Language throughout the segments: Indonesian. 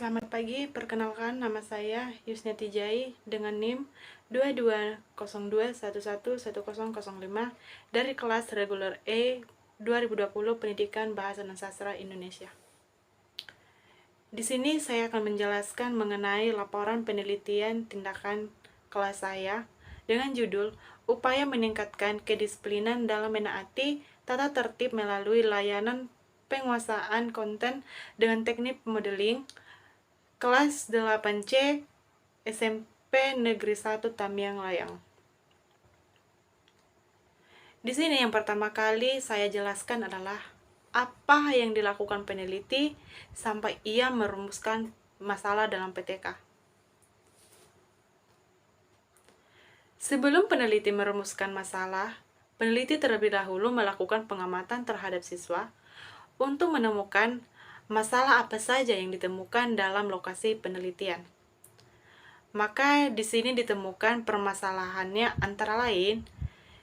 Selamat pagi, perkenalkan nama saya Yusneti Jai dengan NIM 2202111005 dari kelas reguler E 2020 Pendidikan Bahasa dan Sastra Indonesia. Di sini saya akan menjelaskan mengenai laporan penelitian tindakan kelas saya dengan judul Upaya Meningkatkan Kedisiplinan dalam Menaati Tata Tertib Melalui Layanan Penguasaan Konten dengan Teknik Modeling Kelas 8C SMP Negeri 1 Tamiang Layang. Di sini yang pertama kali saya jelaskan adalah apa yang dilakukan peneliti sampai ia merumuskan masalah dalam PTK. Sebelum peneliti merumuskan masalah, peneliti terlebih dahulu melakukan pengamatan terhadap siswa untuk menemukan masalah apa saja yang ditemukan dalam lokasi penelitian. Maka di sini ditemukan permasalahannya antara lain,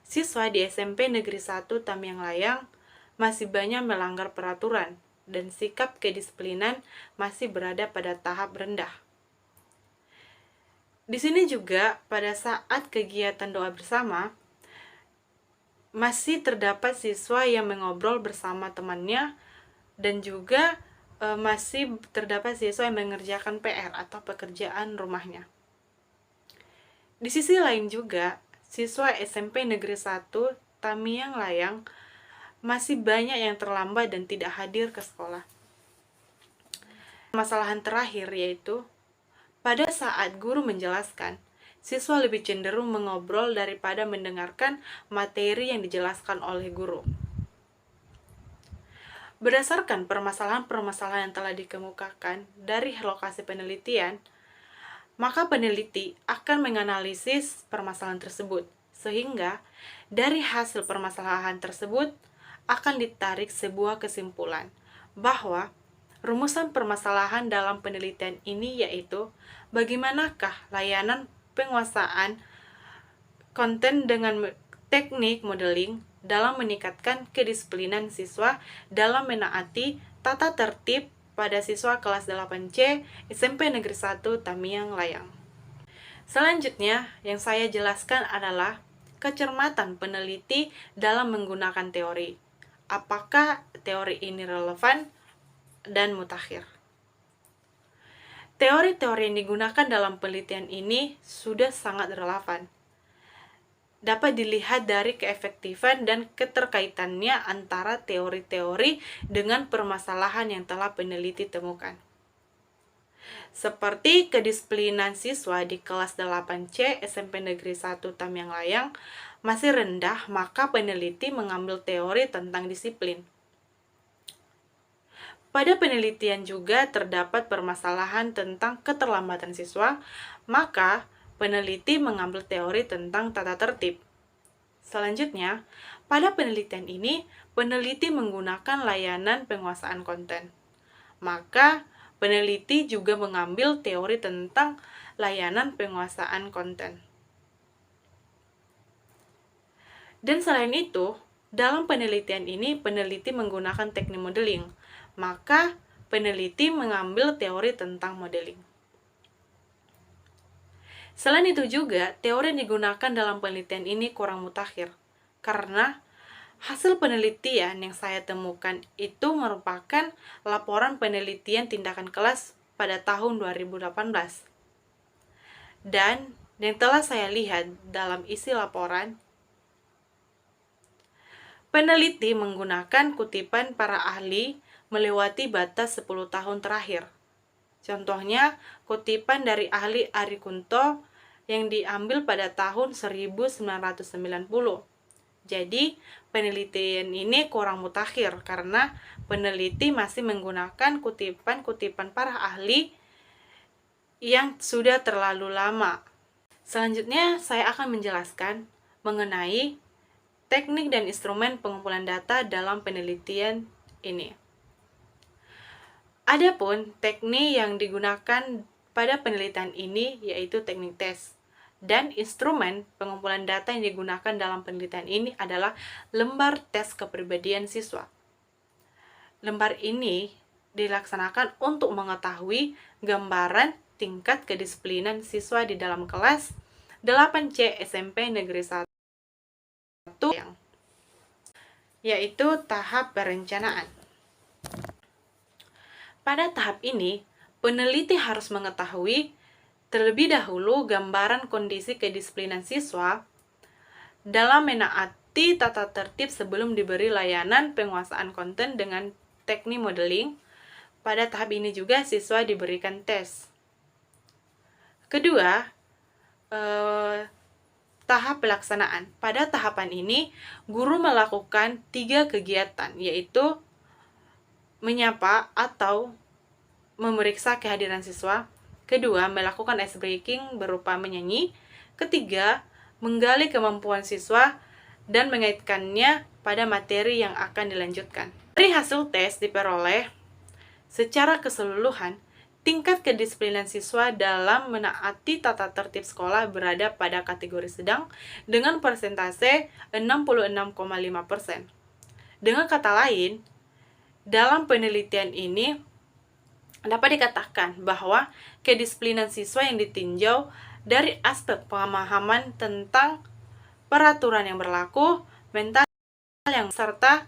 siswa di SMP Negeri 1 Tamiang Layang masih banyak melanggar peraturan dan sikap kedisiplinan masih berada pada tahap rendah. Di sini juga pada saat kegiatan doa bersama masih terdapat siswa yang mengobrol bersama temannya dan juga masih terdapat siswa yang mengerjakan PR atau pekerjaan rumahnya. Di sisi lain juga, siswa SMP Negeri 1 Tamiang Layang masih banyak yang terlambat dan tidak hadir ke sekolah. Masalahan terakhir yaitu, pada saat guru menjelaskan, siswa lebih cenderung mengobrol daripada mendengarkan materi yang dijelaskan oleh guru. Berdasarkan permasalahan-permasalahan yang telah dikemukakan dari lokasi penelitian, maka peneliti akan menganalisis permasalahan tersebut, sehingga dari hasil permasalahan tersebut akan ditarik sebuah kesimpulan bahwa rumusan permasalahan dalam penelitian ini yaitu bagaimanakah layanan penguasaan konten dengan teknik modeling dalam meningkatkan kedisiplinan siswa dalam menaati tata tertib pada siswa kelas 8C SMP Negeri 1 Tamiang Layang. Selanjutnya, yang saya jelaskan adalah kecermatan peneliti dalam menggunakan teori. Apakah teori ini relevan dan mutakhir? Teori-teori yang digunakan dalam penelitian ini sudah sangat relevan. Dapat dilihat dari keefektifan dan keterkaitannya antara teori-teori dengan permasalahan yang telah peneliti temukan. Seperti kedisiplinan siswa di kelas 8C SMP Negeri 1 Tamiang Layang masih rendah, maka peneliti mengambil teori tentang disiplin. Pada penelitian juga terdapat permasalahan tentang keterlambatan siswa, maka peneliti mengambil teori tentang tata tertib. Selanjutnya, pada penelitian ini, peneliti menggunakan layanan penguasaan konten. Maka, peneliti juga mengambil teori tentang layanan penguasaan konten. Dan selain itu, dalam penelitian ini, peneliti menggunakan teknik modeling. Maka, peneliti mengambil teori tentang modeling. Selain itu juga, teori yang digunakan dalam penelitian ini kurang mutakhir, karena hasil penelitian yang saya temukan itu merupakan laporan penelitian tindakan kelas pada tahun 2018. Dan yang telah saya lihat dalam isi laporan, peneliti menggunakan kutipan para ahli melewati batas 10 tahun terakhir. Contohnya, kutipan dari ahli Ari Kunto yang diambil pada tahun 1990. Jadi, penelitian ini kurang mutakhir karena peneliti masih menggunakan kutipan-kutipan para ahli yang sudah terlalu lama. Selanjutnya, saya akan menjelaskan mengenai teknik dan instrumen pengumpulan data dalam penelitian ini. Adapun teknik yang digunakan pada penelitian ini yaitu teknik tes. Dan instrumen pengumpulan data yang digunakan dalam penelitian ini adalah lembar tes kepribadian siswa. Lembar ini dilaksanakan untuk mengetahui gambaran tingkat kedisiplinan siswa di dalam kelas 8C SMP Negeri 1, yaitu tahap perencanaan. Pada tahap ini, peneliti harus mengetahui terlebih dahulu gambaran kondisi kedisiplinan siswa dalam menaati tata tertib sebelum diberi layanan penguasaan konten dengan teknik modeling. Pada tahap ini juga siswa diberikan tes. Kedua, tahap pelaksanaan. Pada tahapan ini, guru melakukan 3 kegiatan, yaitu menyapa atau memeriksa kehadiran siswa. Kedua, melakukan ice breaking berupa menyanyi. Ketiga, menggali kemampuan siswa dan mengaitkannya pada materi yang akan dilanjutkan. Dari hasil tes diperoleh secara keseluruhan, tingkat kedisiplinan siswa dalam menaati tata tertib sekolah berada pada kategori sedang dengan persentase 66,5%. Dengan kata lain, dalam penelitian ini dapat dikatakan bahwa kedisiplinan siswa yang ditinjau dari aspek pemahaman tentang peraturan yang berlaku, mental yang serta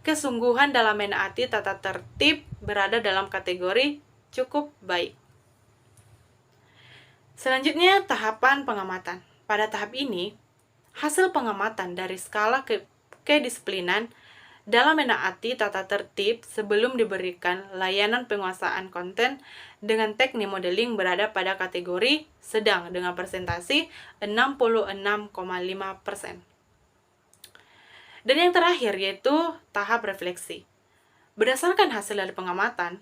kesungguhan dalam menaati tata tertib berada dalam kategori cukup baik. Selanjutnya, tahapan pengamatan. Pada tahap ini, hasil pengamatan dari skala kedisiplinan dalam menaati tata tertib sebelum diberikan layanan penguasaan konten dengan teknik modeling berada pada kategori sedang dengan persentase 66,5%. Dan yang terakhir yaitu tahap refleksi. Berdasarkan hasil dari pengamatan,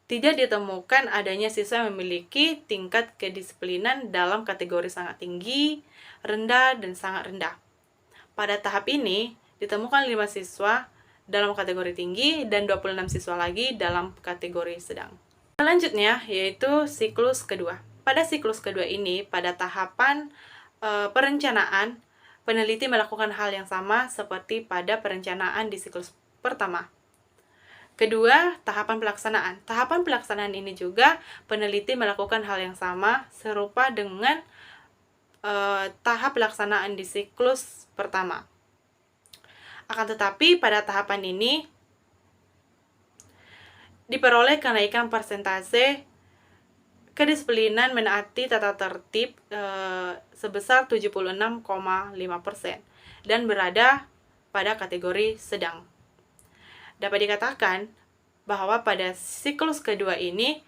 tidak ditemukan adanya siswa yang memiliki tingkat kedisiplinan dalam kategori sangat tinggi, rendah, dan sangat rendah. Pada tahap ini, ditemukan 5 siswa dalam kategori tinggi dan 26 siswa lagi dalam kategori sedang. Selanjutnya yaitu siklus kedua. Pada siklus kedua ini, pada tahapan perencanaan, peneliti melakukan hal yang sama seperti pada perencanaan di siklus pertama. Kedua, tahapan pelaksanaan. Tahapan pelaksanaan ini juga peneliti melakukan hal yang sama serupa dengan tahap pelaksanaan di siklus pertama. Akan tetapi pada tahapan ini diperoleh kenaikan persentase kedisiplinan menaati tata tertib sebesar 76,5% dan berada pada kategori sedang. Dapat dikatakan bahwa pada siklus kedua ini,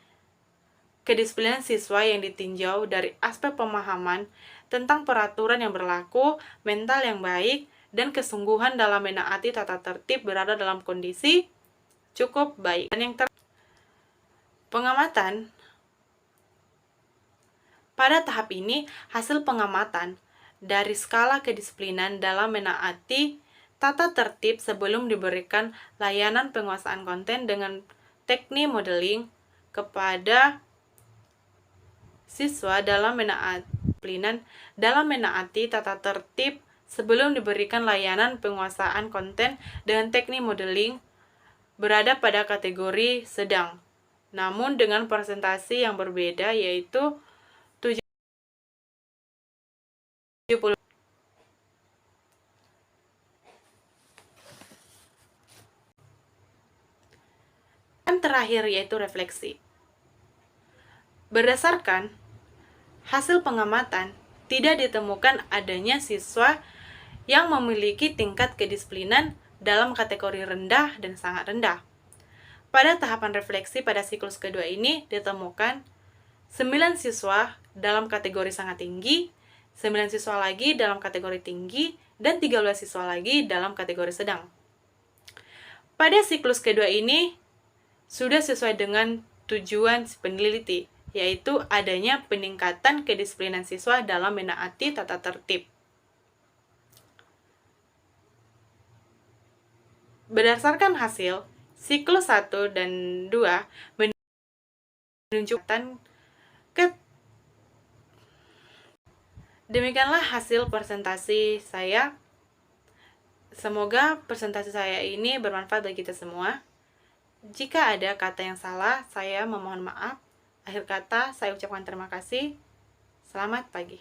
kedisiplinan siswa yang ditinjau dari aspek pemahaman tentang peraturan yang berlaku, mental yang baik, dan kesungguhan dalam menaati tata tertib berada dalam kondisi cukup baik. Dan yang pengamatan. Pada tahap ini, hasil pengamatan dari skala kedisiplinan dalam menaati tata tertib sebelum diberikan layanan penguasaan konten dengan teknik modeling kepada siswa dalam menaati tata tertib sebelum diberikan layanan penguasaan konten dengan teknik modeling berada pada kategori sedang, namun dengan persentase yang berbeda yaitu 70. Dan terakhir yaitu refleksi. Berdasarkan hasil pengamatan, tidak ditemukan adanya siswa yang memiliki tingkat kedisiplinan dalam kategori rendah dan sangat rendah. Pada tahapan refleksi pada siklus kedua ini ditemukan 9 siswa dalam kategori sangat tinggi, 9 siswa lagi dalam kategori tinggi, dan 13 siswa lagi dalam kategori sedang. Pada siklus kedua ini sudah sesuai dengan tujuan peneliti, yaitu adanya peningkatan kedisiplinan siswa dalam menaati tata tertib. Berdasarkan hasil, siklus 1 dan 2 menunjukkan demikianlah hasil presentasi saya. Semoga presentasi saya ini bermanfaat bagi kita semua. Jika ada kata yang salah, saya memohon maaf. Akhir kata, saya ucapkan terima kasih. Selamat pagi.